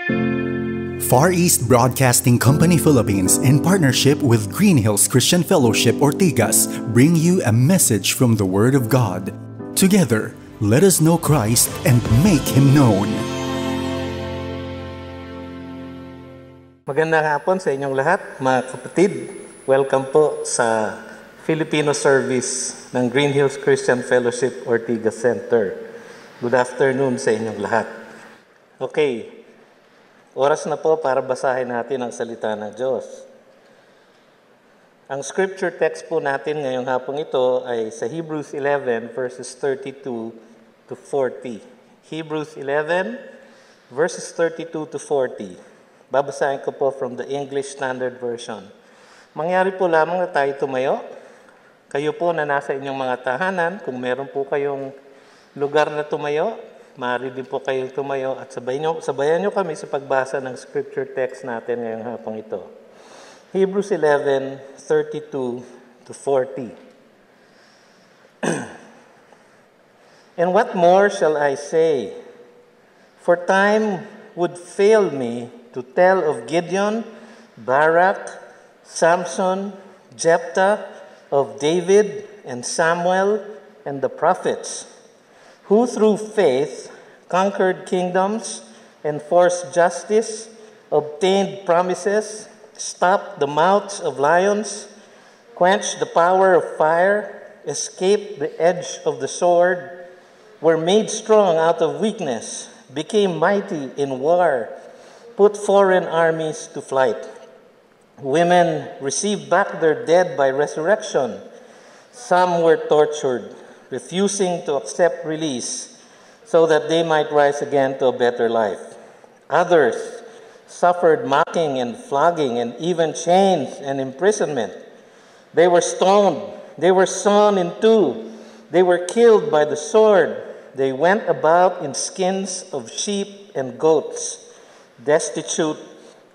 Far East Broadcasting Company Philippines, in partnership with Green Hills Christian Fellowship Ortigas, bring you a message from the Word of God. Together, let us know Christ and make Him known. Magandang hapon sa inyong lahat, mga kapatid. Welcome po sa Filipino service ng Green Hills Christian Fellowship Ortigas Center. Good afternoon sa inyong lahat. Okay. Oras na po para basahin natin ang salita ng Diyos. Ang scripture text po natin ngayong hapong ito ay sa Hebrews 11 verses 32 to 40. Hebrews 11 verses 32 to 40. Babasahin ko po from the English Standard Version. Mangyari po lamang na tayo tumayo. Kayo po na nasa inyong mga tahanan, kung meron po kayong lugar na tumayo, maaari din po kayong tumayo at sabayan nyo kami sa pagbasa ng scripture text natin ngayong hapong ito. Hebrews 11, 32 to 40. And what more shall I say? For time would fail me to tell of Gideon, Barak, Samson, Jephthah, of David and Samuel and the prophets, who through faith conquered kingdoms, enforced justice, obtained promises, stopped the mouths of lions, quenched the power of fire, escaped the edge of the sword, were made strong out of weakness, became mighty in war, put foreign armies to flight. Women received back their dead by resurrection. Some were tortured, refusing to accept release so that they might rise again to a better life. Others suffered mocking and flogging and even chains and imprisonment. They were stoned. They were sawn in two. They were killed by the sword. They went about in skins of sheep and goats, destitute,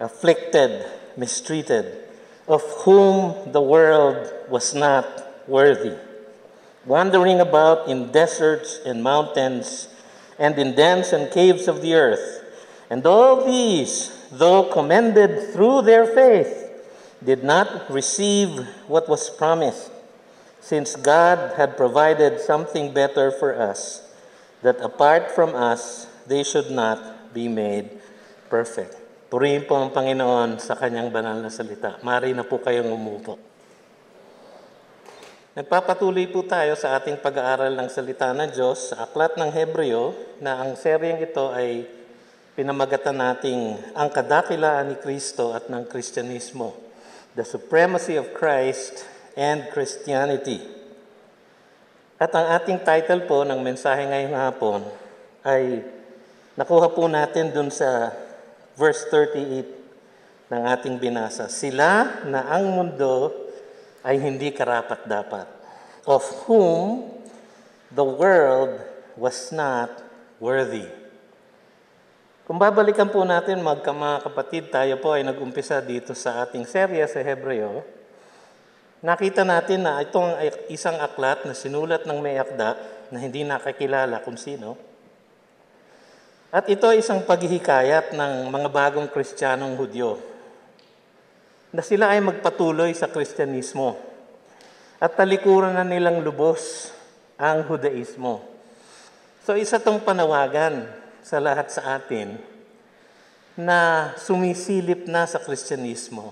afflicted, mistreated, of whom the world was not worthy, wandering about in deserts and mountains and in dens and caves of the earth. And all these, though commended through their faith, did not receive what was promised, since God had provided something better for us, that apart from us, they should not be made perfect. Purihin po ang Panginoon sa kanyang banal na salita. Mari na po kayong umupo. Nagpapatuloy po tayo sa ating pag-aaral ng salita ng Diyos sa Aklat ng Hebreo, na ang seryeng ito ay pinamagatan nating ang kadakilaan ni Kristo at ng Kristyanismo, the supremacy of Christ and Christianity. At ang ating title po ng mensahe ngayong hapon ay nakuha po natin dun sa verse 38 ng ating binasa. Sila na ang mundo ay hindi karapat-dapat, of whom the world was not worthy. Kung babalikan po natin, mga kapatid, tayo po ay nag-umpisa dito sa ating serye sa Hebreo. Nakita natin na itong isang aklat na sinulat ng may akda na hindi nakakilala kung sino. At ito ay isang paghihikayat ng mga bagong Kristiyanong Hudyo, na sila ay magpatuloy sa Kristyanismo at talikuran na nilang lubos ang Hudaismo. So isa tong panawagan sa lahat sa atin na sumisilip na sa Kristyanismo,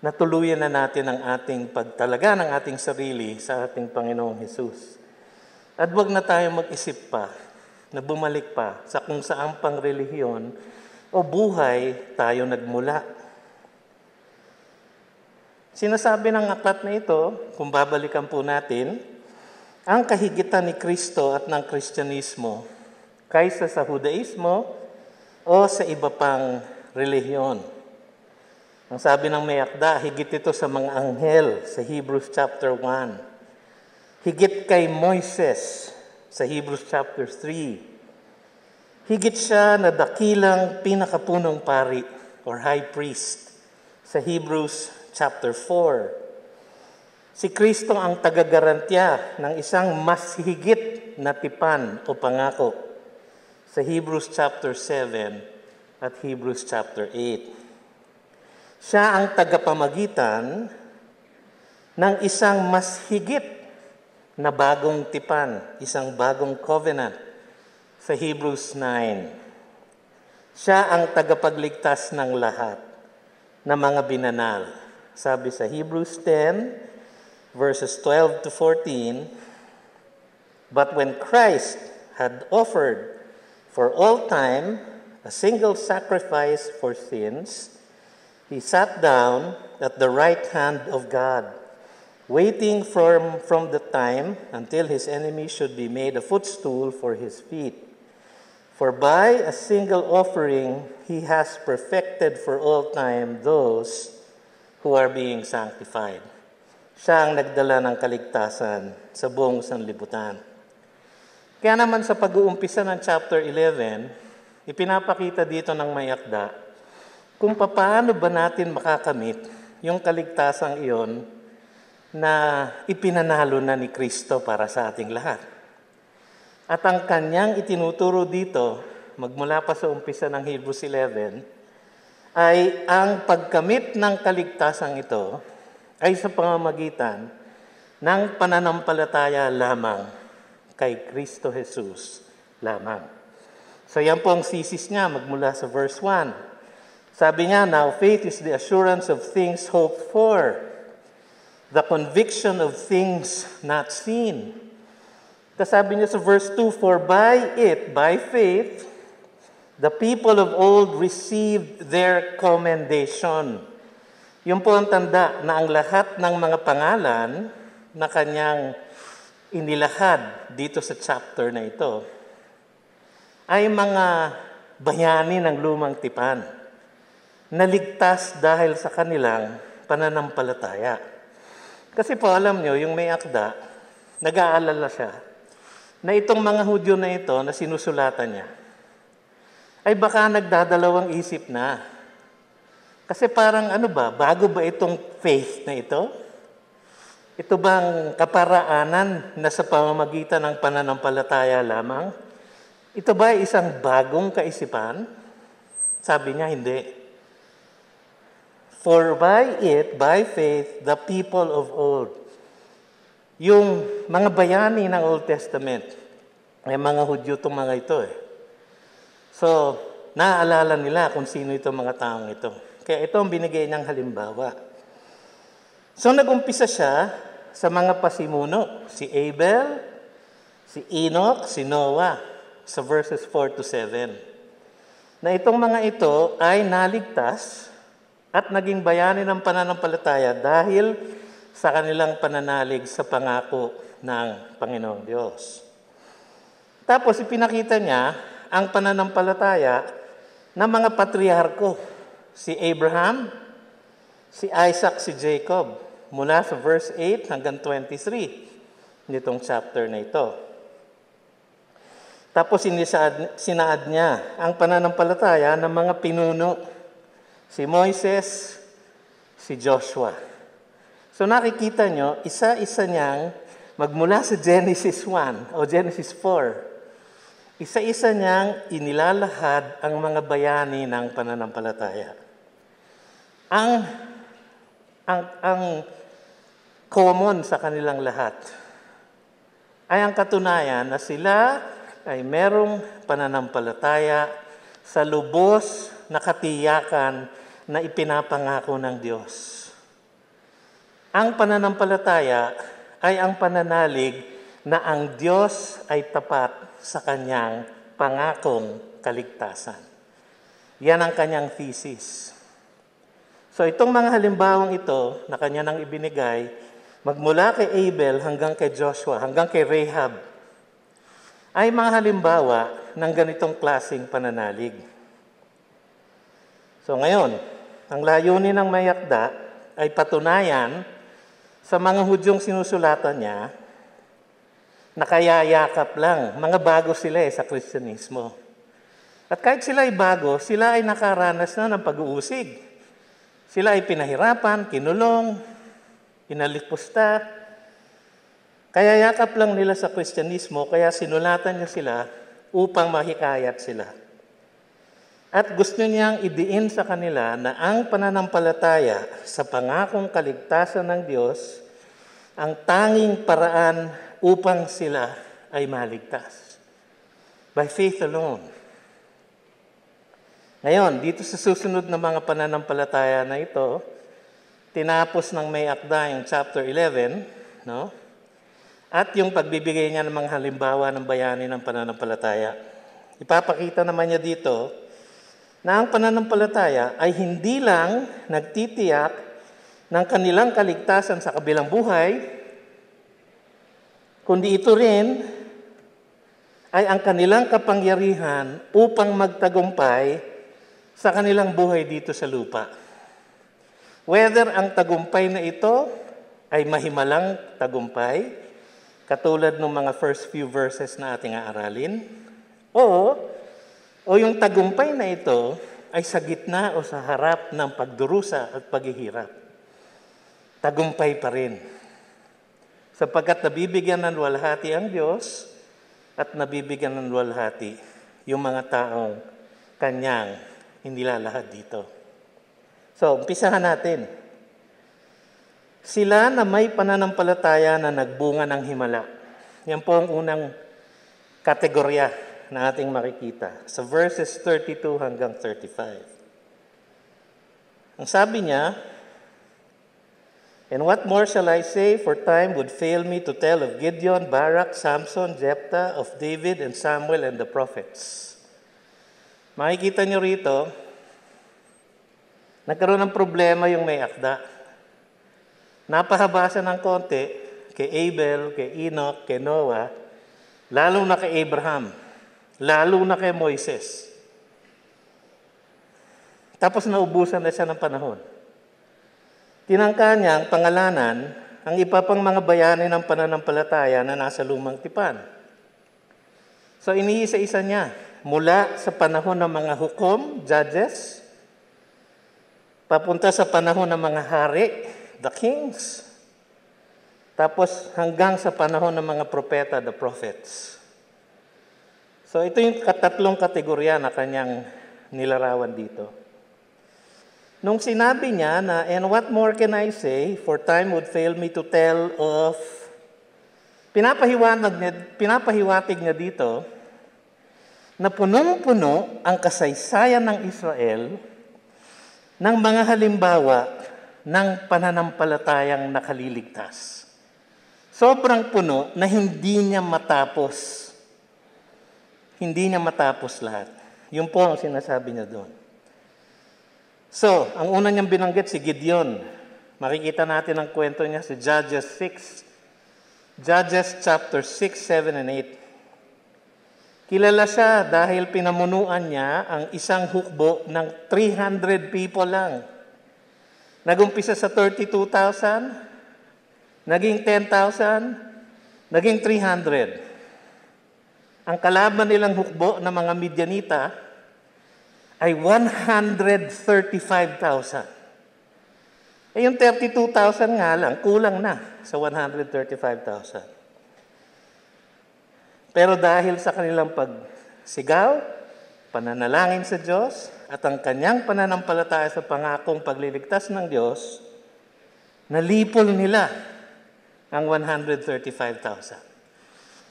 na tuluyan na natin ang ating pagtalaga ng ating sarili sa ating Panginoong Hesus. At wag na tayong mag-isip pa na bumalik pa sa kung saang pangrelihiyon o buhay tayo nagmula. Sinasabi ng aklat na ito, kung babalikan po natin, ang kahigitan ni Kristo at ng Kristyanismo kaysa sa Hudaismo o sa iba pang relihiyon. Ang sabi ng may akda, higit ito sa mga anghel sa Hebrews chapter 1. Higit kay Moises sa Hebrews chapter 3. Higit siya na dakilang pinakapunong pari or high priest sa Hebrews chapter 4. Si Kristo ang tagagarantya ng isang mas higit na tipan o pangako sa Hebrews chapter 7 at Hebrews chapter 8. Siya ang tagapamagitan ng isang mas higit na bagong tipan, isang bagong covenant sa Hebrews 9. Siya ang tagapagligtas ng lahat na mga binanal. Sabi sa Hebrews 10, verses 12 to 14, "But when Christ had offered for all time a single sacrifice for sins, he sat down at the right hand of God, waiting from the time until his enemy should be made a footstool for his feet. For by a single offering he has perfected for all time those who are being sanctified." Siya ang nagdala ng kaligtasan sa buong sanlibutan. Kaya naman sa pag-uumpisa ng chapter 11, ipinapakita dito ng may akda kung paano ba natin makakamit yung kaligtasang iyon na ipinanalo na ni Kristo para sa ating lahat. At ang kanyang itinuturo dito, magmula pa sa umpisa ng Hebrews 11, ay ang pagkamit ng kaligtasang ito ay sa pamamagitan ng pananampalataya lamang kay Kristo Jesus lamang. So yan po ang thesis niya magmula sa verse 1. Sabi niya, "Now faith is the assurance of things hoped for, the conviction of things not seen." Tapos sabi niya sa verse 2, "For by it, by faith, the people of old received their commendation." Yun po ang tanda na ang lahat ng mga pangalan na kanyang inilahad dito sa chapter na ito ay mga bayani ng lumang tipan na ligtas dahil sa kanilang pananampalataya. Kasi po alam nyo, yung may akda, nag-aalala siya na itong mga Hudyo na ito na sinusulatan niya ay baka nagdadalawang isip na. Kasi parang bago ba itong faith na ito? Ito bang kaparaanan na sa pamamagitan ng pananampalataya lamang? Ito ba isang bagong kaisipan? Sabi niya, hindi. "For by it, by faith, the people of old." Yung mga bayani ng Old Testament, ay mga Hudyo itong mga ito eh. So, naaalala nila kung sino itong mga taong ito. Kaya ito ang binigay niyang halimbawa. So nag-umpisa siya sa mga pasimuno, si Abel, si Enoch, si Noah, sa verses 4 to 7. Na itong mga ito ay naligtas at naging bayani ng pananampalataya dahil sa kanilang pananalig sa pangako ng Panginoong Diyos. Tapos ipinakita niya ang pananampalataya ng mga patriarko, si Abraham, si Isaac, si Jacob, mula sa verse 8 hanggang 23 nitong chapter na ito. Tapos sinaad niya ang pananampalataya ng mga pinuno, si Moises, si Joshua. So nakikita nyo, isa-isa niyang magmula sa Genesis 1 o Genesis 4, isa-isa niyang inilalahad ang mga bayani ng pananampalataya. Ang common sa kanilang lahat ay ang katunayan na sila ay merong pananampalataya sa lubos na katiyakan na ipinapangako ng Diyos. Ang pananampalataya ay ang pananalig na ang Diyos ay tapat sa kanyang pangakong kaligtasan. Yan ang kanyang thesis. So itong mga halimbawang ito na kanya nang ibinigay, magmula kay Abel hanggang kay Joshua, hanggang kay Rahab, ay mga halimbawa ng ganitong klaseng pananalig. So ngayon, ang layunin ng mayakda ay patunayan sa mga Hudyong sinusulatan niya na kayayakap lang, mga bago sila sa Kristyanismo. At kahit sila ay bago, sila ay nakaranas na ng pag-uusig. Sila ay pinahirapan, kinulong, pinalipusta. Kaya yakap lang nila sa Kristyanismo, kaya sinulatan niya sila upang mahikayat sila. At gusto niyang idiin sa kanila na ang pananampalataya sa pangakong kaligtasan ng Diyos ang tanging paraan upang sila ay maligtas. By faith alone. Ngayon, dito sa susunod na mga pananampalataya na ito, tinapos ng may akda yung chapter 11, no? At yung pagbibigay niya ng mga halimbawa ng bayani ng pananampalataya. Ipapakita naman niya dito na ang pananampalataya ay hindi lang nagtitiyak ng kanilang kaligtasan sa kabilang buhay, kundi ito rin ay ang kanilang kapangyarihan upang magtagumpay sa kanilang buhay dito sa lupa. Whether ang tagumpay na ito ay mahimalang tagumpay, katulad ng mga first few verses na ating aaralin, o yung tagumpay na ito ay sa gitna o sa harap ng pagdurusa at paghihirap. Tagumpay pa rin. Sapagkat nabibigyan ng luwalhati ang Diyos at nabibigyan ng luwalhati yung mga taong kanyang inilalahad dito. So, umpisahan natin. Sila na may pananampalataya na nagbunga ng himala. Yan po ang unang kategorya na ating makikita sa verses 32 hanggang 35. Ang sabi niya, "And what more shall I say, for time would fail me to tell of Gideon, Barak, Samson, Jephthah, of David and Samuel and the prophets." Makikita niyo rito, nagkaroon ng problema yung may akda. Napahaba siya ng konti kay Abel, kay Enoch, kay Noah, lalo na kay Abraham, lalo na kay Moises. Tapos naubusan na siya ng panahon. Tinangka niyang pangalanan ang iba pang mga bayani ng pananampalataya na nasa lumang tipan. So iniisa-isa niya mula sa panahon ng mga hukom, judges, papunta sa panahon ng mga hari, the kings, tapos hanggang sa panahon ng mga propeta, the prophets. So ito yung tatlong kategorya na kanyang nilarawan dito. Nung sinabi niya na, "And what more can I say, for time would fail me to tell of," pinapahiwatig niya dito na punong-puno ang kasaysayan ng Israel ng mga halimbawa ng pananampalatayang nakaliligtas. Sobrang puno na hindi niya matapos. Hindi niya matapos lahat. Yun po ang sinasabi niya doon. So, ang una niyang binanggit si Gideon. Makikita natin ang kwento niya sa Judges 6. Judges chapter 6, 7, and 8. Kilala siya dahil pinamunuan niya ang isang hukbo ng 300 people lang. Nagumpisa sa 32,000, naging 10,000, naging 300. Ang kalaban nilang hukbo ng mga Midianita ay 135,000. Eh yung 32,000 nga lang, kulang na sa 135,000. Pero dahil sa kanilang pagsigaw, pananalangin sa Diyos, at ang kanyang pananampalataya sa pangakong pagliligtas ng Diyos, nalipol nila ang 135,000.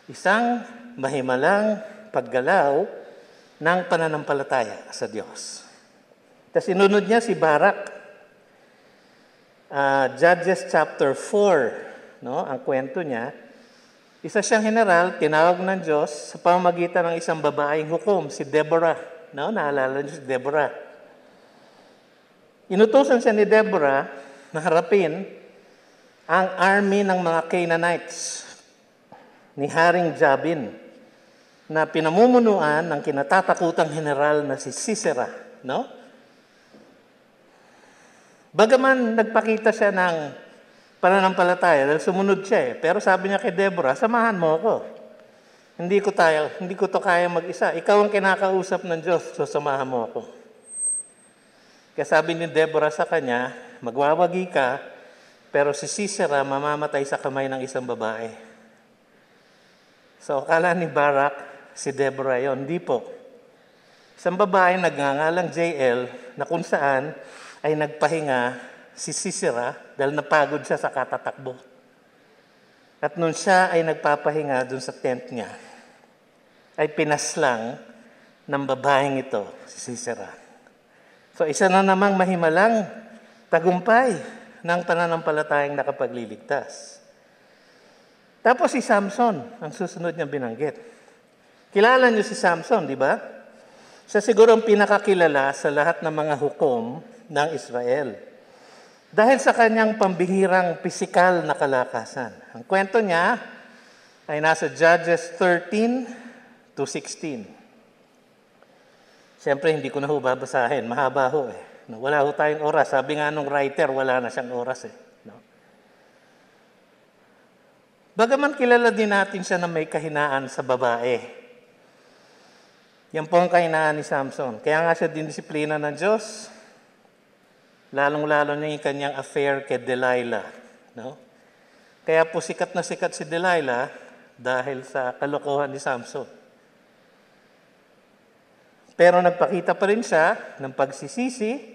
Isang mahimalang paggalaw ng pananampalataya sa Diyos. Tapos sinunod niya si Barak. Judges chapter 4, no? Ang kwento niya, isa siyang general, tinawag ng Diyos sa pamamagitan ng isang babaeng hukom, si Deborah. No? Naalala niyo si Deborah. Inutusan siya ni Deborah na harapin ang army ng mga Canaanites ni Haring Jabin na pinamumunuan ng kinatatakutang general na si Sisera. No? Bagaman nagpakita siya ng pananampalataya dahil sumunod siya pero sabi niya kay Deborah, samahan mo ako. Hindi ko to kaya mag-isa. Ikaw ang kinakausap ng Diyos, so samahan mo ako. Kaya sabi ni Deborah sa kanya, magwawagi ka, pero si Sisera mamamatay sa kamay ng isang babae. So akala ni Barak, si Deborah yon. Hindi po. Isang babae nagngangalang JL na kung saan ay nagpahinga si Sisera dahil napagod siya sa katatakbo. At nung siya ay nagpapahinga dun sa tent niya, ay pinaslang ng babaeng ito, si Sisera. So isa na namang mahimalang tagumpay ng pananampalatayang nakapagliligtas. Tapos si Samson, ang susunod niyang binanggit. Kilala niyo si Samson, di ba? Siya siguro ang pinakakilala sa lahat ng mga hukom ng Israel. Dahil sa kanyang pambihirang pisikal na kalakasan. Ang kwento niya ay nasa Judges 13 to 16. Siyempre, hindi ko na ho babasahin. Mahaba ho eh. Wala ho tayong oras. Sabi nga nung writer, wala na siyang oras eh. No? Bagaman kilala din natin siya na may kahinaan sa babae. Yan po ang kahinaan ni Samson. Kaya nga siya dinisiplina ng Diyos. Lalong-lalo na yung kanyang affair kay Delilah. No? Kaya po sikat na sikat si Delilah dahil sa kalokohan ni Samson. Pero nagpakita pa rin siya ng pagsisisi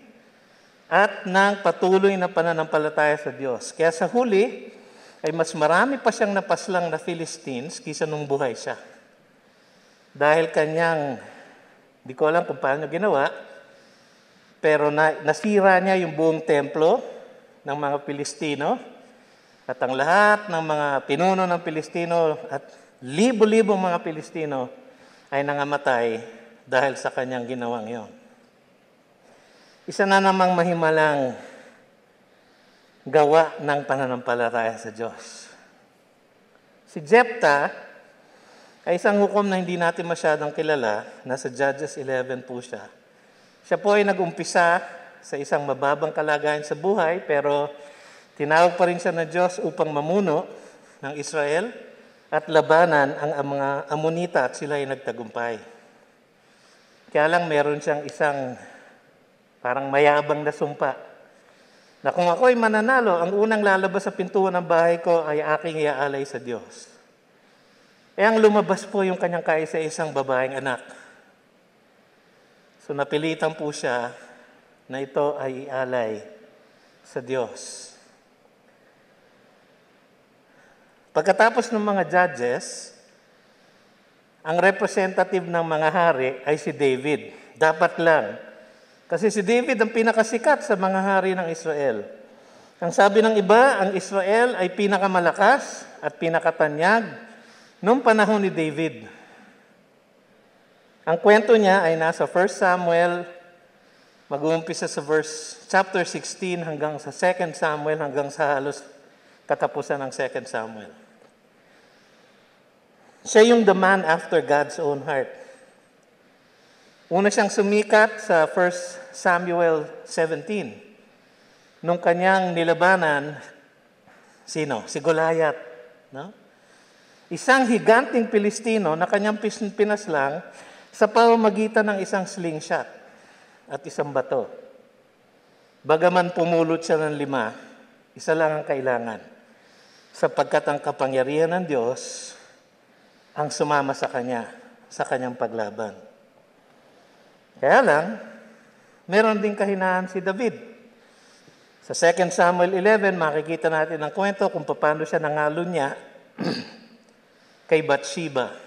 at ng patuloy na pananampalataya sa Diyos. Kaya sa huli, ay mas marami pa siyang napaslang na Philistines kaysa nung buhay siya. Dahil kanyang, di ko alam kung paano ginawa, pero nasira niya yung buong templo ng mga Pilistino at ang lahat ng mga pinuno ng Pilistino at libo-libong mga Pilistino ay nangamatay dahil sa kanyang ginawang yon. Isa na namang mahimalang gawa ng pananampalataya sa Diyos. Si Jephthah ay isang hukom na hindi natin masyadong kilala, nasa Judges 11 po siya. Siya po ay nag-umpisa sa isang mababang kalagayan sa buhay, pero tinawag pa rin siya ng Diyos upang mamuno ng Israel at labanan ang mga Amonita at sila ay nagtagumpay. Kaya lang meron siyang isang parang mayabang na sumpa na kung ako ay mananalo, ang unang lalabas sa pintuan ng bahay ko ay aking iaalay sa Diyos. Eh ang lumabas po yung kanyang kaisa-isang babaeng anak. So napilitan po siya na ito ay ialay sa Diyos. Pagkatapos ng mga judges, ang representative ng mga hari ay si David. Dapat lang. Kasi si David ang pinakasikat sa mga hari ng Israel. Ang sabi ng iba, ang Israel ay pinakamalakas at pinakatanyag noong panahon ni David. Ang kwento niya ay nasa 1 Samuel, mag-uumpisa sa chapter 16 hanggang sa 2 Samuel, hanggang sa halos katapusan ng 2 Samuel. Siya yung the man after God's own heart. Una siyang sumikat sa 1 Samuel 17. Nung kanyang nilabanan, sino? Si Goliath. No? Isang higanting Pilistino na kanyang pinaslang sa pamamagitan ng isang slingshot at isang bato. Bagaman pumulot siya ng 5, isa lang ang kailangan. Sapagkat ang kapangyarihan ng Diyos ang sumama sa kanya, sa kanyang paglaban. Kaya lang, meron din kahinaan si David. Sa 2 Samuel 11, makikita natin ang kwento kung paano siya nangalon niya kay Bathsheba.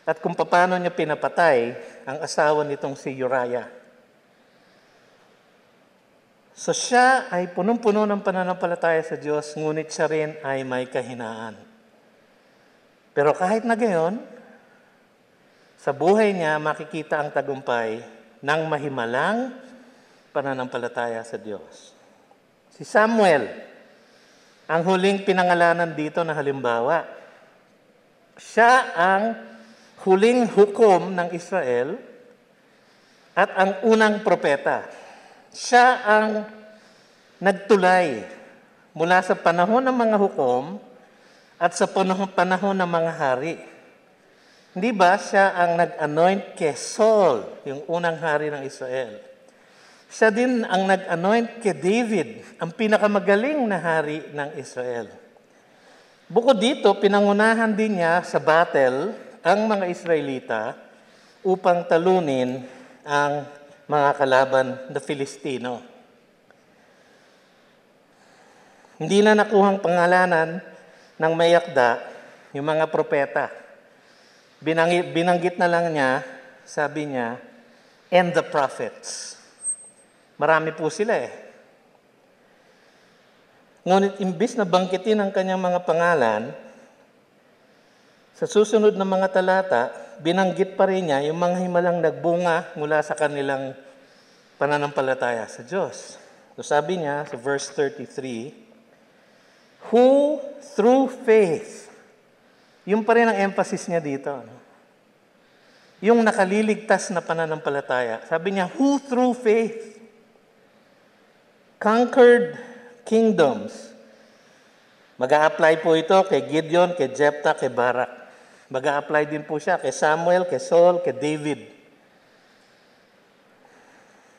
At kung paano niya pinapatay ang asawa nitong si Uriah. So siya ay punong-puno ng pananampalataya sa Diyos, ngunit siya rin ay may kahinaan. Pero kahit na gayon, sa buhay niya makikita ang tagumpay ng mahimalang pananampalataya sa Diyos. Si Samuel, ang huling pinangalanan dito na halimbawa. Siya ang huling hukom ng Israel at ang unang propeta. Siya ang nagtulay mula sa panahon ng mga hukom at sa panahon ng mga hari. Hindi ba siya ang nag-anoint kay Saul, yung unang hari ng Israel? Siya din ang nag-anoint kay David, ang pinakamagaling na hari ng Israel. Bukod dito, pinangunahan din niya sa battle ang mga Israelita upang talunin ang mga kalaban na Filistino. Hindi na nakuhang pangalanan ng may akda yung mga propeta. Binanggit na lang niya, sabi niya, and the prophets. Marami po sila eh. Ngunit imbis na bangkitin ang kanyang mga pangalan, sa susunod na mga talata, binanggit pa rin niya yung mga himalang nagbunga mula sa kanilang pananampalataya sa Diyos. So sabi niya sa verse 33, who through faith, yung pa rin ang emphasis niya dito, no? Yung nakaliligtas na pananampalataya. Sabi niya, who through faith conquered kingdoms. Mag-a-apply po ito kay Gideon, kay Jephthah, kay Barak. Mag-a-apply din po siya kay Samuel, kay Saul, kay David.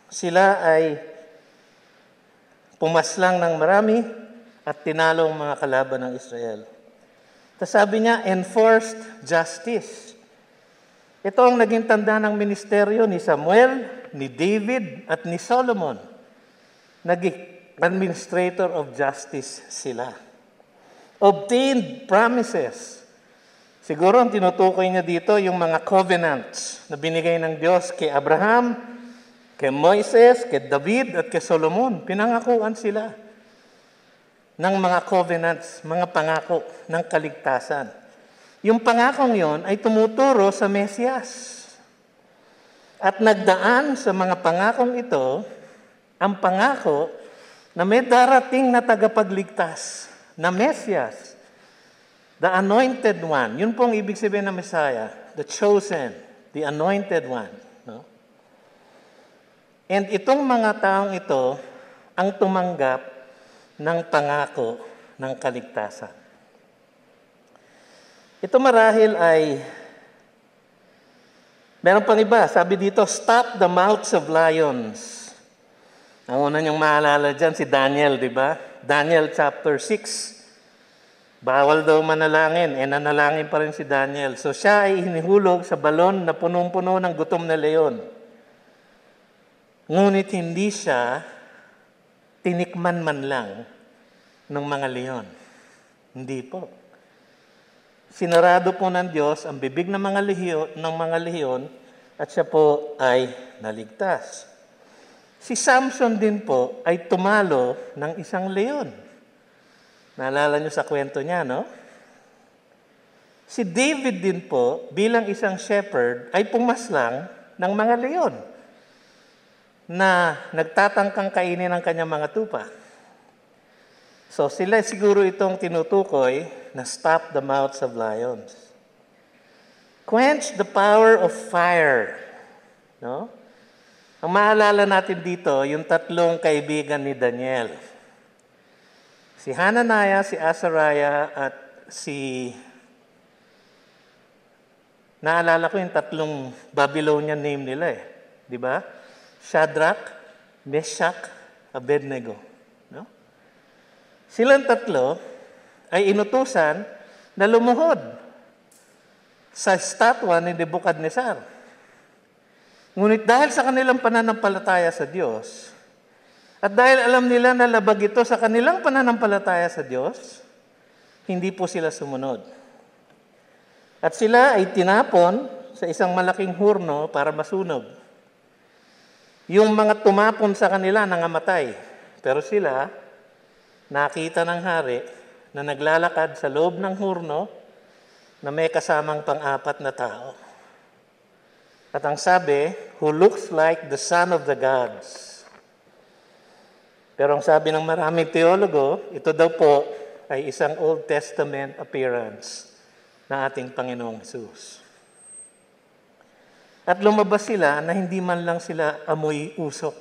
Sila ay pumaslang ng marami at tinalo ang mga kalaban ng Israel. Tapos sabi niya, enforced justice. Ito ang naging tanda ng ministeryo ni Samuel, ni David, at ni Solomon. Naging administrator of justice sila. Obtained promises. Siguro ang tinutukoy niya dito yung mga covenants na binigay ng Diyos kay Abraham, kay Moises, kay David, at kay Solomon. Pinangakuan sila ng mga covenants, mga pangako ng kaligtasan. Yung pangakong yon ay tumuturo sa Mesiyas. At nagdaan sa mga pangakong ito, ang pangako na may darating na tagapagligtas, na Mesiyas, the anointed one. Yun pong ibig sabihin ng Messiah, the chosen, the anointed one. No? And itong mga taong ito ang tumanggap ng pangako ng kaligtasan. Ito marahil ay, meron pang iba, sabi dito, stop the mouths of lions. Ang una niyong maalala dyan, si Daniel, di ba? Daniel chapter 6. Bawal daw manalangin, nanalangin pa rin si Daniel. So siya ay hinihulog sa balon na punong-puno ng gutom na leon. Ngunit hindi siya tinikman man lang ng mga leon. Hindi po. Sinarado po ng Diyos ang bibig ng mga leon at siya po ay naligtas. Si Samson din po ay tumalo ng isang leon. Naalala niyo sa kwento niya, no? Si David din po, bilang isang shepherd, ay pumaslang ng mga leon na nagtatangkang kainin ang kanyang mga tupa. So sila siguro itong tinutukoy na stop the mouths of lions. Quench the power of fire. No? Ang maalala natin dito, yung tatlong kaibigan ni Daniel. Si Hananiah, si Azariah, at si... Naalala ko yung tatlong Babylonian name nila eh. Di ba? Shadrach, Meshach, Abednego. No? Silang tatlo ay inutusan na lumuhod sa estatwa ni Nebuchadnezzar. Ngunit dahil sa kanilang pananampalataya sa Diyos, at dahil alam nila na labag ito sa kanilang pananampalataya sa Diyos, hindi po sila sumunod. At sila ay tinapon sa isang malaking hurno para masunog. Yung mga tumapon sa kanila nangamatay, pero sila nakita ng hari na naglalakad sa loob ng hurno na may kasamang pang-apat na tao. At ang sabi, who looks like the son of the gods. Pero ang sabi ng maraming teologo, ito daw po ay isang Old Testament appearance na ating Panginoong Hesus. At lumabas sila na hindi man lang sila amoy usok.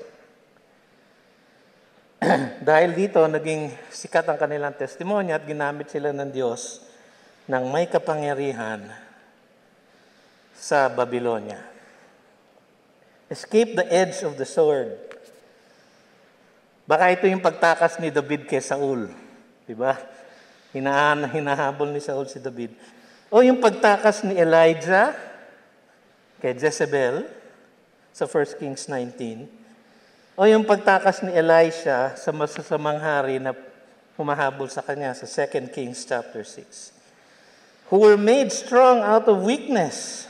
Dahil dito, naging sikat ang kanilang testimonya at ginamit sila ng Diyos ng may kapangyarihan sa Babylonia. Escape the edge of the sword. Baka ito yung pagtakas ni David kay Saul. Diba? Hinahabol ni Saul si David. O yung pagtakas ni Elijah kay Jezebel sa 1 Kings 19, o yung pagtakas ni Elisha sa masasamang hari na humahabol sa kanya sa 2 Kings chapter 6. Who were made strong out of weakness.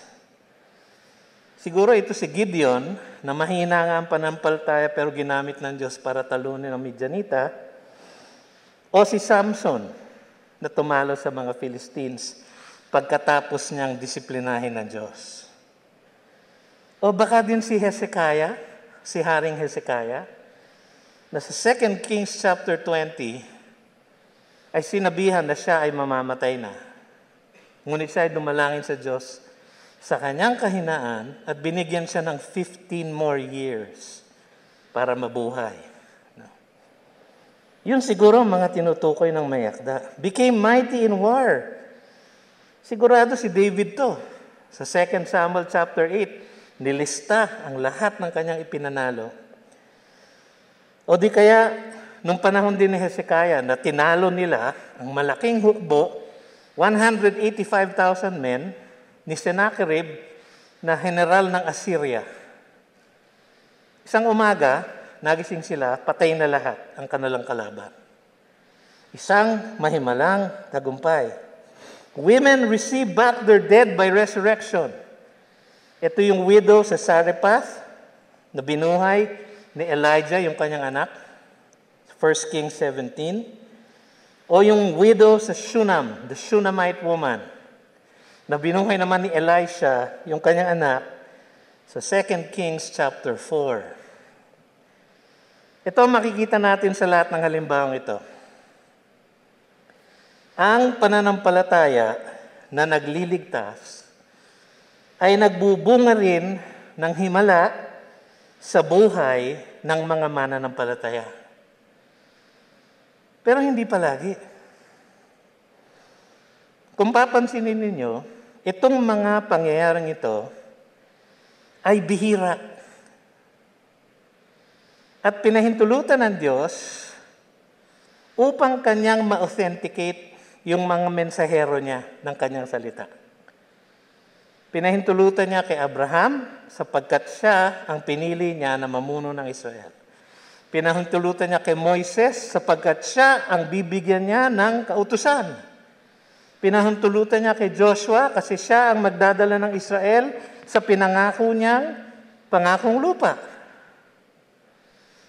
Siguro ito si Gideon, na mahina nga ang panampalataya pero ginamit ng Diyos para talunin ang Midianita. O si Samson, na tumalo sa mga Philistines pagkatapos niyang disiplinahin ng Diyos. O baka din si Hezekiah, si Haring Hezekiah, na sa 2 Kings chapter 20 ay sinabihan na siya ay mamamatay na. Ngunit siya ay dumalangin sa Diyos sa kanyang kahinaan at binigyan siya ng 15 more years para mabuhay. Yun siguro ang mga tinutukoy ng mayakda. Became mighty in war. Sigurado si David to. Sa 2 Samuel chapter 8, nilista ang lahat ng kanyang ipinanalo. O di kaya, nung panahon din ni Hezekiah na tinalo nila ang malaking hukbo, 185,000 men, ni Sennacherib na general ng Assyria. Isang umaga, nagising sila, patay na lahat ang kanilang kalaban. Isang mahimalang tagumpay. Women receive back their dead by resurrection. Ito yung widow sa Sarephath na binuhay ni Elijah, yung kanyang anak, 1 Kings 17. O yung widow sa Shunam, the Shunammite woman, na binuhay naman ni Elisha, yung kanyang anak, sa 2 Kings chapter 4. Ito ang makikita natin sa lahat ng halimbawang ito. Ang pananampalataya na nagliligtas ay nagbubunga rin ng himala sa buhay ng mga mananampalataya. Pero hindi palagi. Kung papansinin ninyo, itong mga pangyayaring ito ay bihira. At pinahintulutan ng Diyos upang kanyang ma-authenticate yung mga mensahero niya ng kanyang salita. Pinahintulutan niya kay Abraham sapagkat siya ang pinili niya na mamuno ng Israel. Pinahintulutan niya kay Moises sapagkat siya ang bibigyan niya ng kautusan. Pinahintulutan niya kay Joshua kasi siya ang magdadala ng Israel sa pinangako niyang pangakong lupa.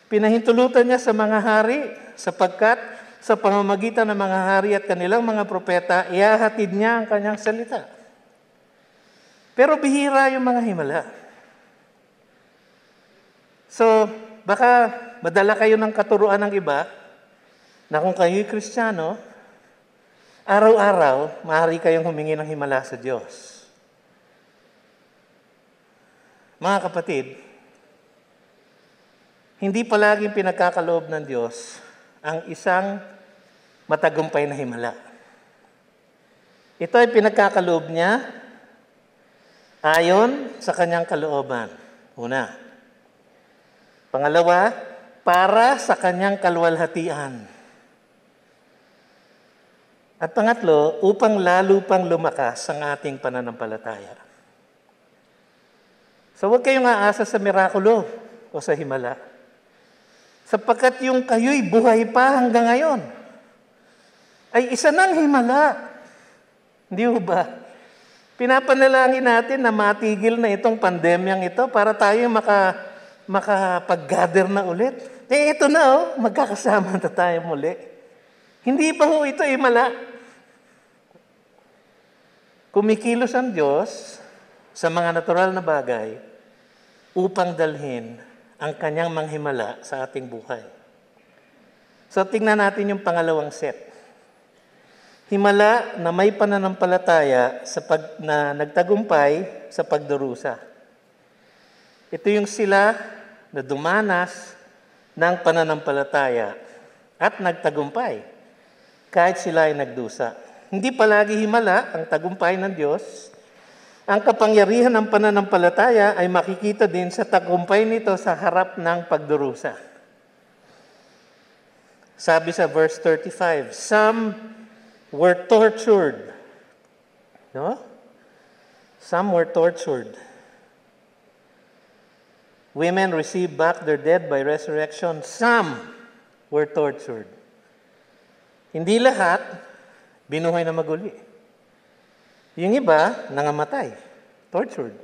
Pinahintulutan niya sa mga hari sapagkat sa pamamagitan ng mga hari at kanilang mga propeta, ihahatid niya ang kanyang salita. Pero bihira yung mga himala. So, baka madala kayo ng katuruan ng iba na kung kayo'y Kristiyano, araw-araw, maaari kayong humingi ng himala sa Diyos. Mga kapatid, hindi palaging pinagkakaloob ng Diyos ang isang matagumpay na himala. Ito ay pinagkakaloob niya ayon sa kanyang kalooban. Una. Pangalawa, para sa kanyang kaluwalhatian. At pangatlo, upang lalo pang lumakas ang ating pananampalataya. So huwag kayong aasa sa mirakulo o sa himala. Sapagkat yung kayo'y buhay pa hanggang ngayon, ay isa ng himala. Hindi ba? Pinapanalangin natin na matigil na itong pandemyang ito para tayo makapag-gather na ulit. Ito na, magkakasama na tayo muli. Hindi pa ho ito himala. Kumikilos ang Diyos sa mga natural na bagay upang dalhin ang kanyang manghimala sa ating buhay. So tingnan natin yung pangalawang set. Himala na may pananampalataya na nagtagumpay sa pagdurusa. Ito yung sila na dumanas ng pananampalataya at nagtagumpay kahit sila ay nagdusa. Hindi palagi himala ang tagumpay ng Diyos. Ang kapangyarihan ng pananampalataya ay makikita din sa tagumpay nito sa harap ng pagdurusa. Sabi sa verse 35, some were tortured. No? Some were tortured. Women received back their dead by resurrection. Some were tortured. Hindi lahat, binuhay na maguli. Yung iba, nangamatay, tortured.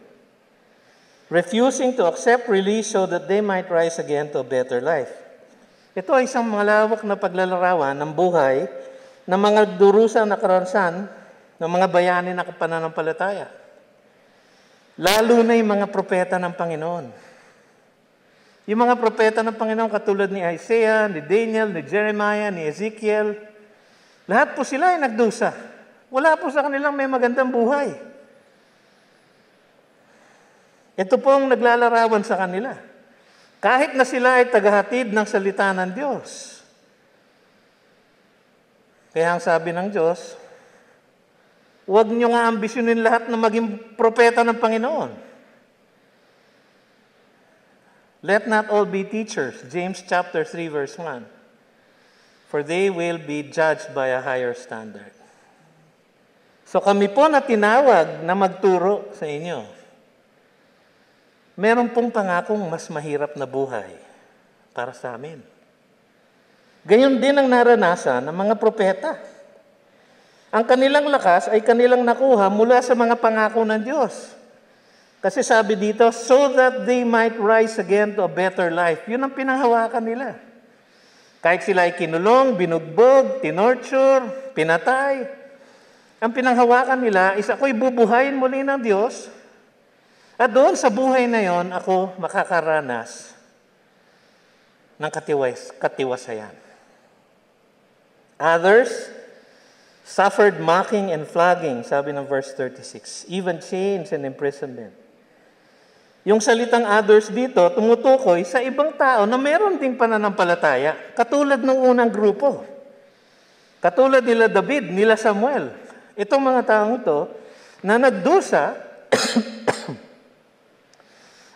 Refusing to accept release so that they might rise again to a better life. Ito ay isang malawak na paglalarawan ng buhay ng mga durusa na karanasan ng mga bayani na pananampalataya. Lalo na yung mga propeta ng Panginoon. Yung mga propeta ng Panginoon katulad ni Isaiah, ni Daniel, ni Jeremiah, ni Ezekiel, lahat po sila ay nagdusa. Wala po sa kanilang may magandang buhay. Ito po ang naglalarawan sa kanila. Kahit na sila ay tagahatid ng salita ng Diyos. Kaya ang sabi ng Diyos, huwag niyo nga ambisyonin lahat na maging propeta ng Panginoon. Let not all be teachers. James chapter 3 verse 1. For they will be judged by a higher standard. So kami po na tinawag na magturo sa inyo. Meron pong pangakong mas mahirap na buhay para sa amin. Gayon din ang naranasan ng mga propeta. Ang kanilang lakas ay kanilang nakuha mula sa mga pangako ng Diyos. Kasi sabi dito, so that they might rise again to a better life. Yun ang pinanghawakan nila. Kahit sila ay kinulong, binugbog, tinorture, pinatay, ang pinanghawakan nila is ako'y bubuhayin muli ng Diyos. At doon sa buhay na yon, ako makakaranas ng katiwasayan. Others suffered mocking and flogging, sabi ng verse 36, even chains and imprisonment. Yung salitang others dito, tumutukoy sa ibang tao na meron ding pananampalataya, katulad ng unang grupo. Katulad nila David, nila Samuel. Itong mga taong ito na nagdusa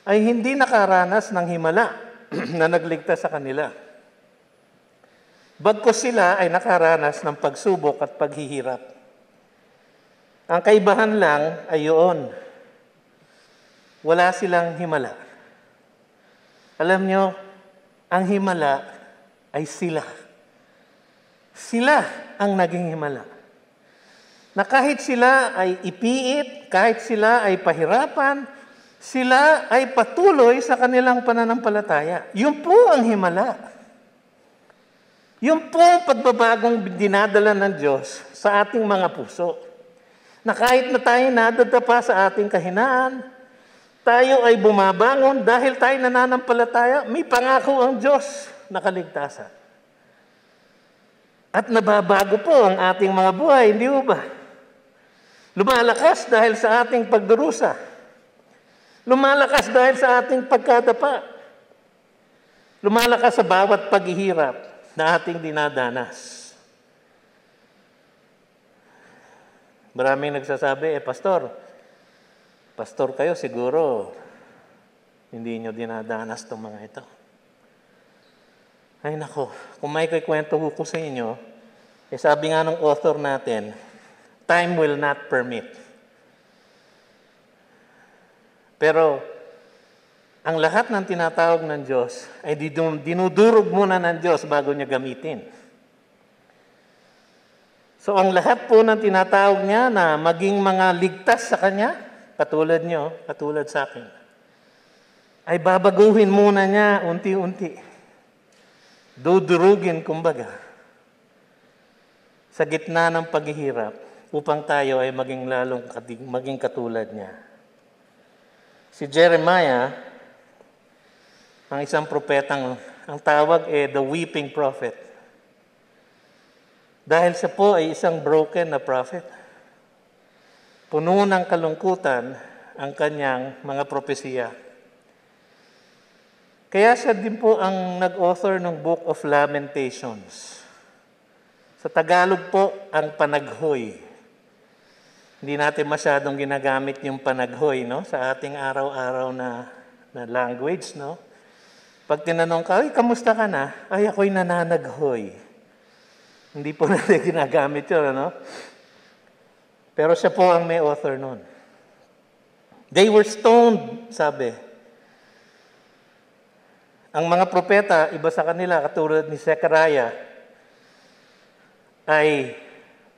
ay hindi nakaranas ng himala na nagligtas sa kanila. Bagkus sila ay nakaranas ng pagsubok at paghihirap. Ang kaibahan lang ay yun. Wala silang himala. Alam nyo, ang himala ay sila. Sila ang naging himala. Na kahit sila ay ipiit, kahit sila ay pahirapan, sila ay patuloy sa kanilang pananampalataya. Yun po ang himala. Yun po ang pagbabagong dinadala ng Diyos sa ating mga puso. Na kahit na tayo nadadapa sa ating kahinaan, tayo ay bumabangon dahil tayo nananampalataya, may pangako ang Diyos na kaligtasan. At nababago po ang ating mga buhay, hindi ba? Lumalakas dahil sa ating pagdurusa. Lumalakas dahil sa ating pagkadapa. Lumalakas sa bawat paghihirap na ating dinadanas. Maraming nagsasabi, Pastor kayo siguro, hindi nyo dinadanas itong mga ito. Ay nako, kung may kwento ko sa inyo, sabi nga ng author natin, time will not permit. Pero, ang lahat ng tinatawag ng Diyos ay dinudurog muna ng Diyos bago niya gamitin. So, ang lahat po ng tinatawag niya na maging mga ligtas sa Kanya, katulad nyo, katulad sa akin, ay babaguhin muna niya unti-unti. Dudurugin, kumbaga, sa gitna ng paghihirap upang tayo ay maging katulad niya. Si Jeremiah, ang isang propetang, ang tawag the weeping prophet. Dahil siya po ay isang broken na prophet. Puno ng kalungkutan ang kanyang mga propesiya. Kaya siya din po ang nag-author ng Book of Lamentations. Sa Tagalog po, ang panaghoy. Hindi natin masyadong ginagamit yung panaghoy, no? Sa ating araw-araw na language, no? Pag tinanong ka, kamusta ka na? Ay, ako'y nananaghoy. Hindi po natin ginagamit yun, no? Pero siya po ang may author nun. They were stoned, sabi. Ang mga propeta, iba sa kanila, katulad ni Zechariah, ay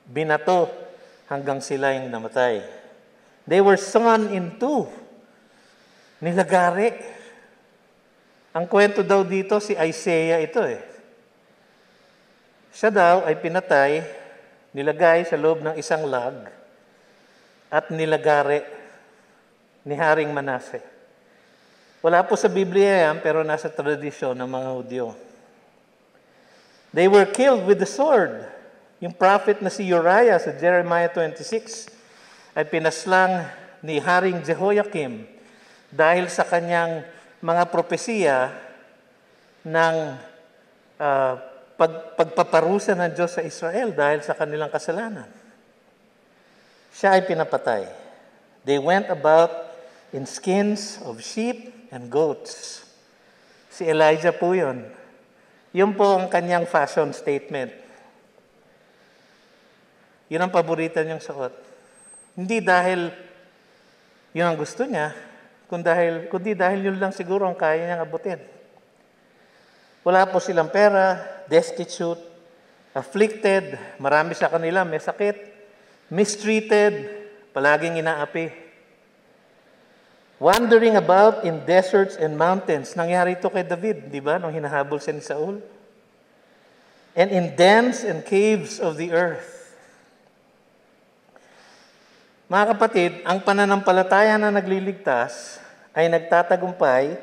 binato hanggang sila yung namatay. They were sawn in two. Nilagari. Ang kwento daw dito, si Isaiah ito eh. Siya daw ay pinatay, nilagay sa loob ng isang lag, at nilagari ni Haring Manase. Wala po sa Biblia yan, pero nasa tradisyon ng mga Hudyo. They were killed with the sword. Yung prophet na si Uriah sa Jeremiah 26 ay pinaslang ni Haring Jehoiakim dahil sa kanyang mga propesiya ng pagpaparusa ng Diyos sa Israel dahil sa kanilang kasalanan. Siya ay pinapatay. They went about in skins of sheep and goats. Si Elijah po yun. Yun po ang kanyang fashion statement. Yun ang paborito niyang suot. Hindi dahil yun ang gusto niya, kundi dahil yun lang siguro ang kaya niyang abutin. Wala po silang pera, destitute, afflicted, marami sa kanila may sakit, mistreated, palaging inaapi. Wandering about in deserts and mountains. Nangyari ito kay David, di ba? Nung hinahabol siya ni Saul. And in dens and caves of the earth. Mga kapatid, ang pananampalataya na nagliligtas ay nagtatagumpay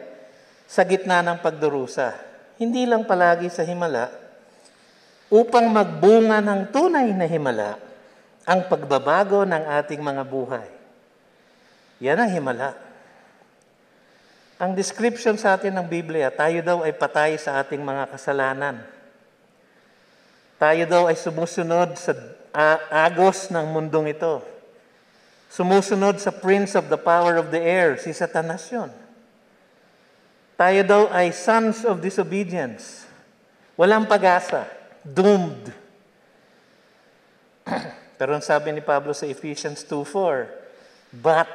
sa gitna ng pagdurusa. Hindi lang palagi sa himala, upang magbunga ng tunay na himala ang pagbabago ng ating mga buhay. Yan ang himala. Ang description sa atin ng Biblia, tayo daw ay patay sa ating mga kasalanan. Tayo daw ay sumusunod sa agos ng mundong ito. Sumusunod sa prince of the power of the air, si Satanas yun. Tayo daw ay sons of disobedience. Walang pag-asa. Doomed. Pero ang sabi ni Pablo sa Ephesians 2:4, but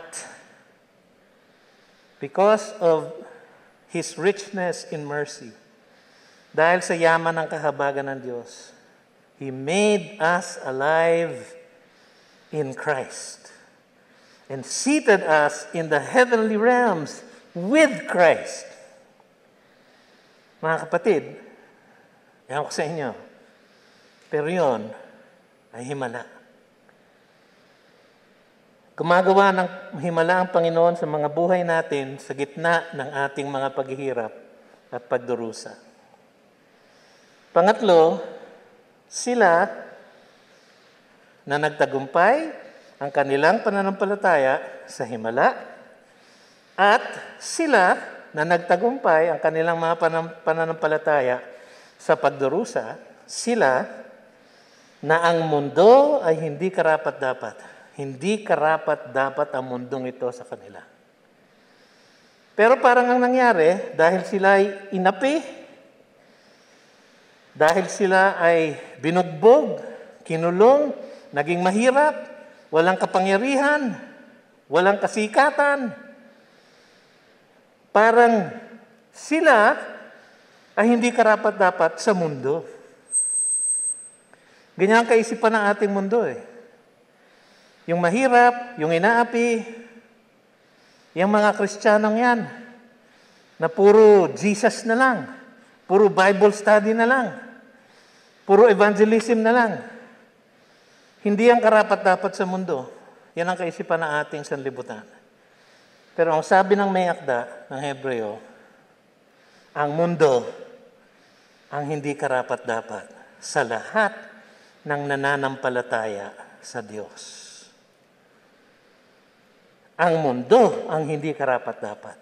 because of His richness in mercy, dahil sa yaman ng kahabagan ng Diyos, He made us alive in Christ and seated us in the heavenly realms with Christ. Mga kapatid, ewan ko sa inyo, pero yun ay himala. Gumagawa ng himala ang Panginoon sa mga buhay natin sa gitna ng ating mga paghihirap at pagdurusa. Pangatlo, sila na nagtagumpay ang kanilang pananampalataya sa himala at sila na nagtagumpay ang kanilang mga pananampalataya sa pagdurusa, sila na ang mundo ay hindi karapat-dapat. Hindi karapat-dapat ang mundong ito sa kanila. Pero parang ang nangyari, dahil sila ay inapi, dahil sila ay binugbog, kinulong, naging mahirap, walang kapangyarihan, walang kasikatan, parang sila ay hindi karapat-dapat sa mundo. Ganyan ang kaisipan ng ating mundo eh. Yung mahirap, yung inaapi, yung mga Kristiyanong yan, na puro Jesus na lang, puro Bible study na lang, puro evangelism na lang. Hindi ang karapat-dapat sa mundo. Yan ang kaisipan ng ating sanlibutan. Pero ang sabi ng may akda ng Hebreo, ang mundo ang hindi karapat-dapat sa lahat ng nananampalataya sa Diyos. Ang mundo ang hindi karapat-dapat.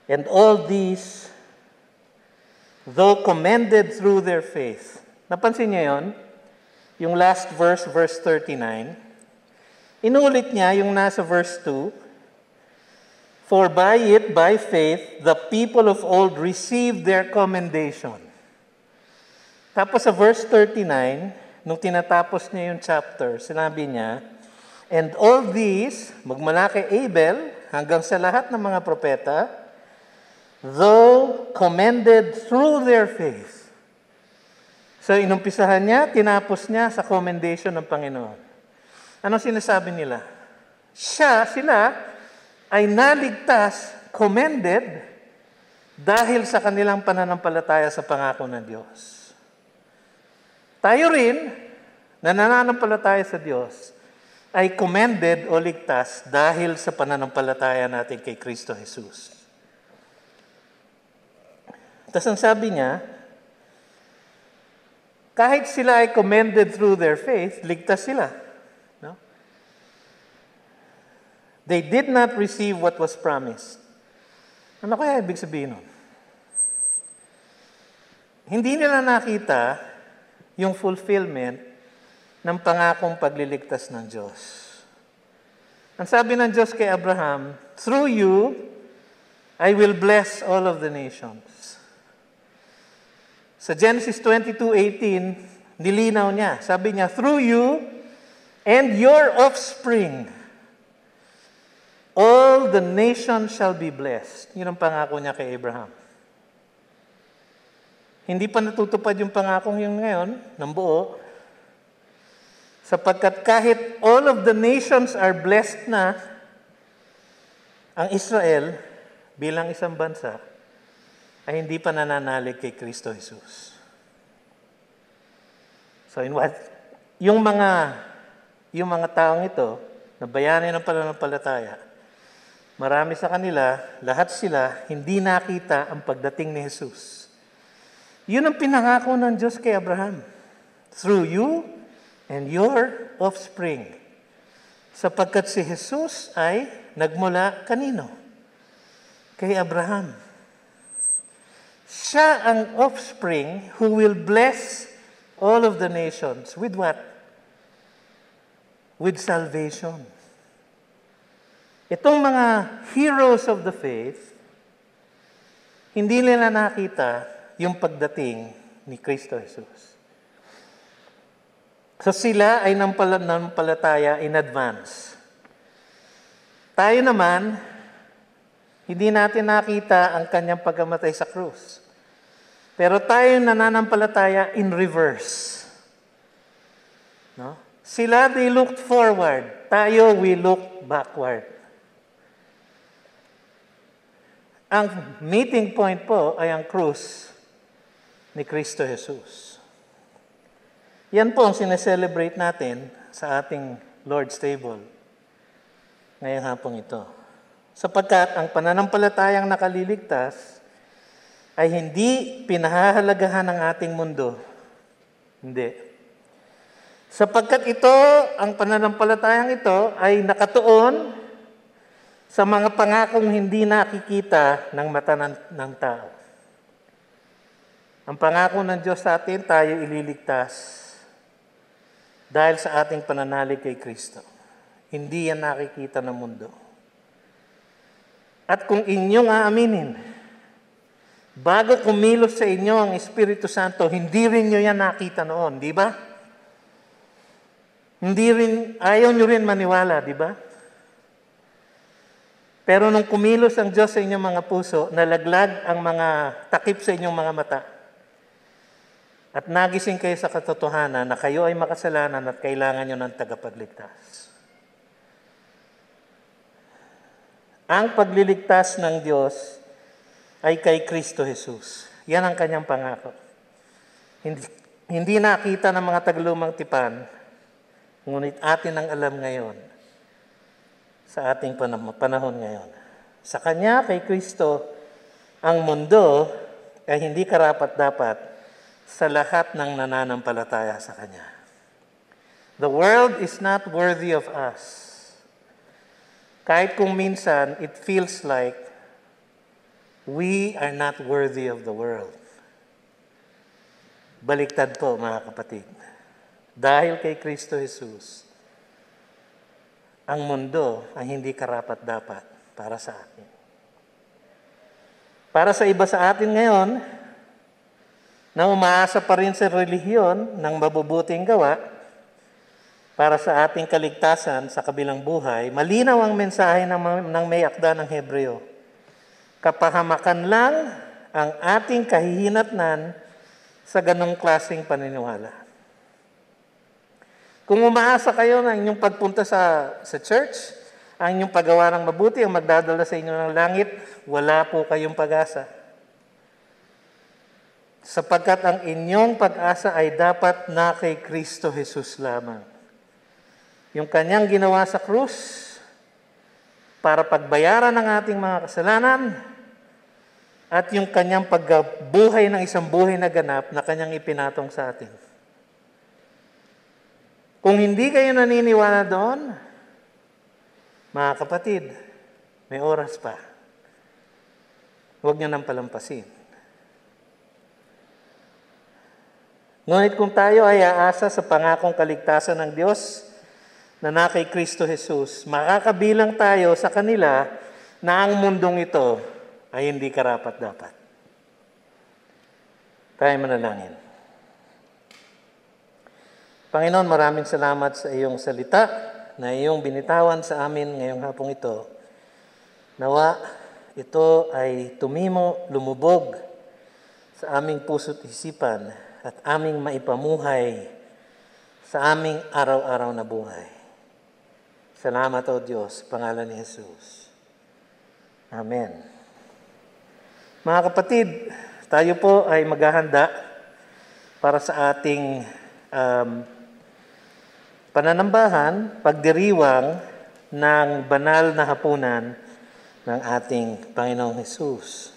And all these, though commended through their faith. Napansin niyo yon? Yung last verse, verse 39. Inulit niya yung nasa verse 2. For by it, by faith, the people of old received their commendation. Tapos sa verse 39, nung tinatapos niya yung chapter, sinabi niya, and all these, magmula kay Abel hanggang sa lahat ng mga propeta, though commended through their faith. So inumpisahan niya, tinapos niya sa commendation ng Panginoon. Ano sinasabi nila? Sila ay naligtas, commended, dahil sa kanilang pananampalataya sa pangako ng Diyos. Tayo rin, na nananampalataya sa Diyos, ay commended o ligtas dahil sa pananampalataya natin kay Kristo Jesus. Tapos ang sabi niya, kahit sila ay commended through their faith, ligtas sila. No? They did not receive what was promised. Ano kaya ibig sabihin nun? Hindi nila nakita yung fulfillment ng pangakong pagliligtas ng Diyos. Ang sabi ng Diyos kay Abraham, through you, I will bless all of the nations. Sa Genesis 22:18, nilinaw niya. Sabi niya, through you and your offspring, all the nations shall be blessed. Yun ang pangako niya kay Abraham. Hindi pa natutupad yung pangakong yun ngayon, ng buo, sapagkat kahit all of the nations are blessed na, ang Israel, bilang isang bansa, ay hindi pa nananalig kay Kristo Jesus. So yung mga taong ito, na bayani ng pananampalataya, marami sa kanila, lahat sila, hindi nakita ang pagdating ni Jesus. Yun ang pinangako ng Diyos kay Abraham. Through you and your offspring. Sapagkat si Jesus ay nagmula kanino? Kay Abraham. Siya ang offspring who will bless all of the nations. With what? With salvation. Itong mga heroes of the faith, hindi nila nakita yung pagdating ni Kristo Jesus. So sila ay nampalataya in advance. Tayo naman, hindi natin nakita ang kanyang pagkamatay sa krus. Pero tayo nananampalataya in reverse. No? Sila, they looked forward. Tayo, we look backward. Ang meeting point po ay ang krus ni Kristo Jesus. Yan po ang sineselebrate natin sa ating Lord's Table ngayong hapong ito. Sapagkat ang pananampalatayang nakaliligtas ay hindi pinahahalagahan ng ating mundo. Hindi. Sapagkat ito, ang pananampalatayang ito ay nakatuon sa mga pangakong hindi nakikita ng mata ng tao. Ang pangako ng Diyos sa atin, tayo ililigtas dahil sa ating pananalig kay Kristo. Hindi yan nakikita ng mundo. At kung inyong aaminin, bago kumilos sa inyo ang Espiritu Santo, hindi rin nyo yan nakita noon, di ba? Ayaw nyo rin maniwala, di ba? Pero nung kumilos ang Diyos sa inyong mga puso, nalaglag ang mga takip sa inyong mga mata, at nagising kayo sa katotohanan na kayo ay makasalanan at kailangan nyo ng tagapagligtas. Ang pagliligtas ng Diyos ay kay Kristo Jesus. Yan ang kanyang pangako. Hindi nakita ng mga taglumang tipan, ngunit atin ang alam ngayon sa ating panahon ngayon. Sa Kanya, kay Kristo, ang mundo ay hindi karapat-dapat sa lahat ng nananampalataya sa Kanya. The world is not worthy of us. Kahit kung minsan, it feels like we are not worthy of the world. Baliktad po, mga kapatid. Dahil kay Kristo Jesus, ang mundo ay hindi karapat-dapat para sa atin. Para sa iba sa atin ngayon, na umaasa pa rin sa relihiyon ng mabubuting gawa para sa ating kaligtasan sa kabilang buhay, malinaw ang mensahe ng may akda ng Hebreo Kapahamakan lang ang ating kahihinatnan sa ganong klaseng paniniwala. Kung umaasa kayo na inyong pagpunta sa church, ang inyong paggawa ng mabuti ang magdadala sa inyo ng langit, wala po kayong pag-asa. Sapagkat ang inyong pag-asa ay dapat na kay Kristo Jesus lamang. Yung kanyang ginawa sa krus para pagbayaran ng ating mga kasalanan at yung kanyang pagbuhay ng isang buhay na ganap na kanyang ipinatong sa atin. Kung hindi kayo naniniwala doon, mga kapatid, may oras pa. Huwag niyo nang palampasin. Ngunit kung tayo ay aasa sa pangakong kaligtasan ng Diyos na na kay Kristo Jesus, makakabilang tayo sa kanila na ang mundong ito ay hindi karapat-dapat. Tayo manalangin. Panginoon, maraming salamat sa iyong salita na iyong binitawan sa amin ngayong hapong ito. Nawa, ito ay tumimo, lumubog sa aming puso't isipan at aming maipamuhay sa aming araw-araw na buhay. Salamat, O Diyos, pangalan ni Jesus. Amen. Mga kapatid, tayo po ay maghahanda para sa ating pananambahan, pagdiriwang ng banal na hapunan ng ating Panginoong Hesus.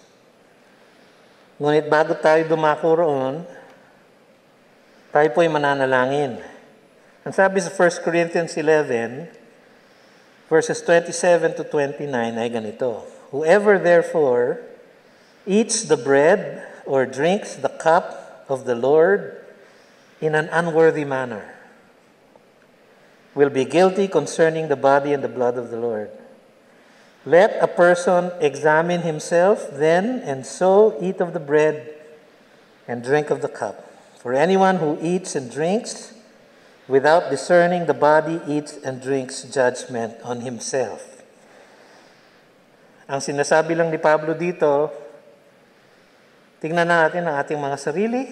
Ngunit bago tayo dumako roon, tayo po ay mananalangin. Ang sabi sa 1 Corinthians 11, verses 27 to 29 ay ganito, Whoever therefore eats the bread or drinks the cup of the Lord in an unworthy manner will be guilty concerning the body and the blood of the Lord. Let a person examine himself then, and so eat of the bread and drink of the cup. For anyone who eats and drinks without discerning the body eats and drinks judgment on himself. Ang sinasabi lang ni Pablo dito, tingnan natin ang ating mga sarili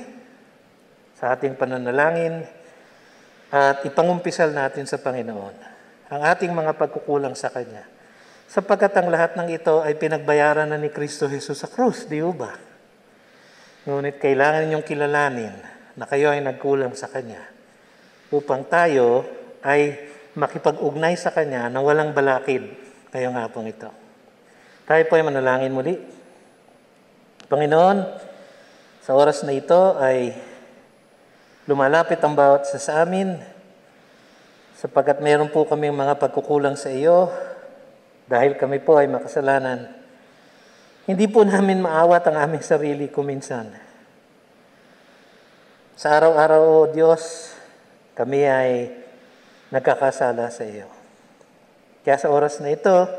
sa ating pananalangin at ipangumpisal natin sa Panginoon ang ating mga pagkukulang sa Kanya. Sapagkat ang lahat ng ito ay pinagbayaran na ni Kristo Jesus sa krus, di ba? Ngunit kailangan ninyong kilalanin na kayo ay nagkulang sa Kanya upang tayo ay makipag-ugnay sa Kanya na walang balakid ngayong hapong ito. Tayo po ay manalangin muli. Panginoon, sa oras na ito ay lumalapit ang bawat isa sa amin sapagkat meron po kaming mga pagkukulang sa iyo dahil kami po ay makasalanan. Hindi po namin maawat ang aming sarili kuminsan. Sa araw-araw, O Diyos, kami ay nagkakasala sa iyo. Kaya sa oras na ito,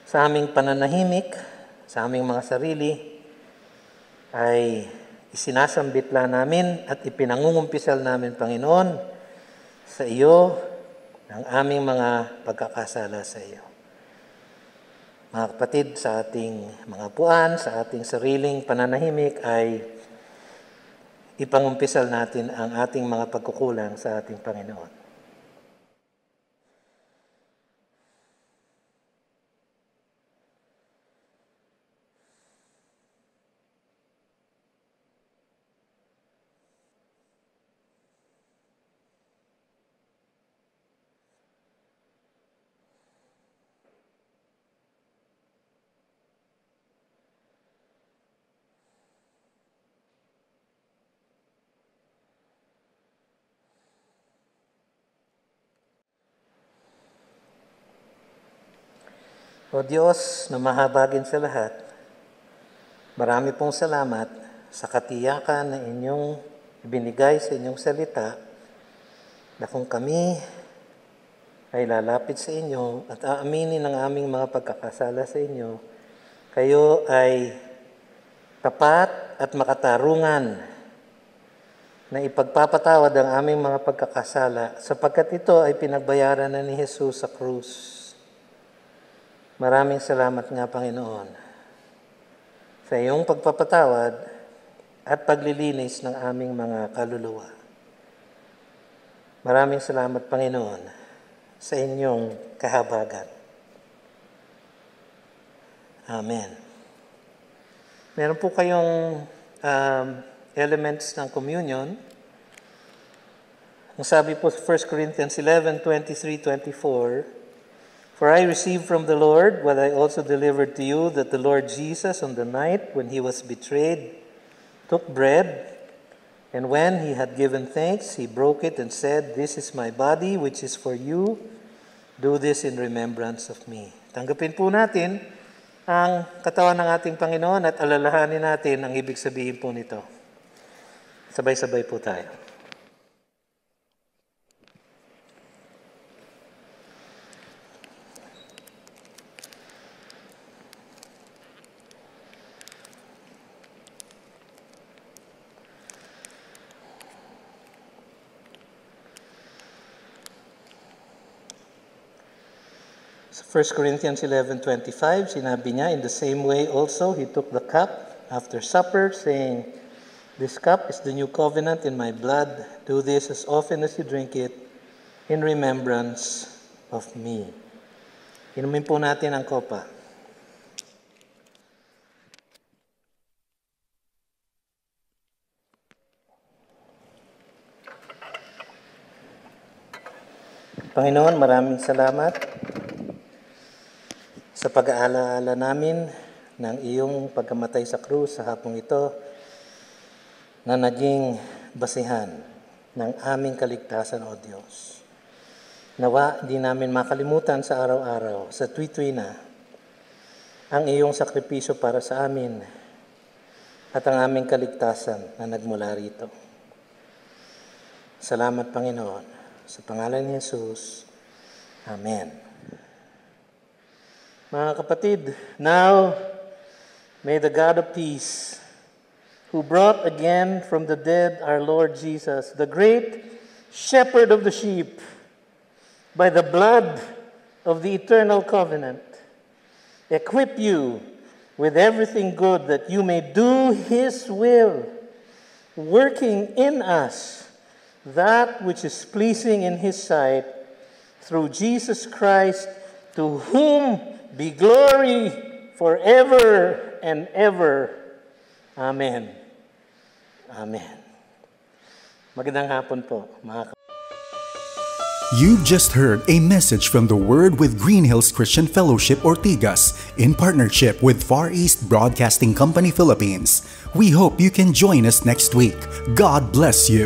sa aming pananahimik, sa aming mga sarili, ay isinasambit lang namin at ipinangungumpisal namin, Panginoon, sa iyo ang aming mga pagkakasala sa iyo. Mga kapatid, sa ating mga puan, sa ating sariling pananahimik ay ipangumpisal natin ang ating mga pagkukulang sa ating Panginoon. O Diyos na mahabagin sa lahat, marami pong salamat sa katiyakan na inyong ibinigay sa inyong salita na kung kami ay lalapit sa inyo at aaminin ang aming mga pagkakasala sa inyo, kayo ay tapat at makatarungan na ipagpapatawad ang aming mga pagkakasala sapagkat ito ay pinagbayaran na ni Jesus sa krus. Maraming salamat nga, Panginoon. sa iyong pagpapatawad at paglilinis ng aming mga kaluluwa. Maraming salamat, Panginoon, sa inyong kahabagan. Amen. Meron po kayong elements ng communion. Ang sabi po sa 1 Corinthians 11:23-24, "For I received from the Lord what I also delivered to you, that the Lord Jesus, on the night when he was betrayed, took bread, and when he had given thanks, he broke it and said, 'This is my body, which is for you. Do this in remembrance of me.'" Tanggapin po natin ang katawan ng ating Panginoon at alalahanin natin ang ibig sabihin po nito. Sabay-sabay po tayo. Sa 1 Corinthians 11:25, sinabi niya, "In the same way also, he took the cup after supper, saying, 'This cup is the new covenant in my blood. Do this as often as you drink it in remembrance of me.'" Inumin po natin ang kopa. Panginoon, maraming salamat sa pag-aalaala namin ng iyong pagkamatay sa krus sa hapong ito na naging basihan ng aming kaligtasan, O Diyos. Nawa, di namin makalimutan sa araw-araw, sa tuwi-tuwi na, ang iyong sakripisyo para sa amin at ang aming kaligtasan na nagmula rito. Salamat, Panginoon. Sa pangalan ni Jesus, Amen. Mga kapatid, now may the God of peace, who brought again from the dead our Lord Jesus, the great shepherd of the sheep, by the blood of the eternal covenant, equip you with everything good that you may do His will, working in us that which is pleasing in His sight, through Jesus Christ, to whom be glory forever and ever. Amen. Amen. Magandang hapon po, mga kapatid. You've just heard a message from the Word with Green Hills Christian Fellowship Ortigas in partnership with Far East Broadcasting Company Philippines. We hope you can join us next week. God bless you.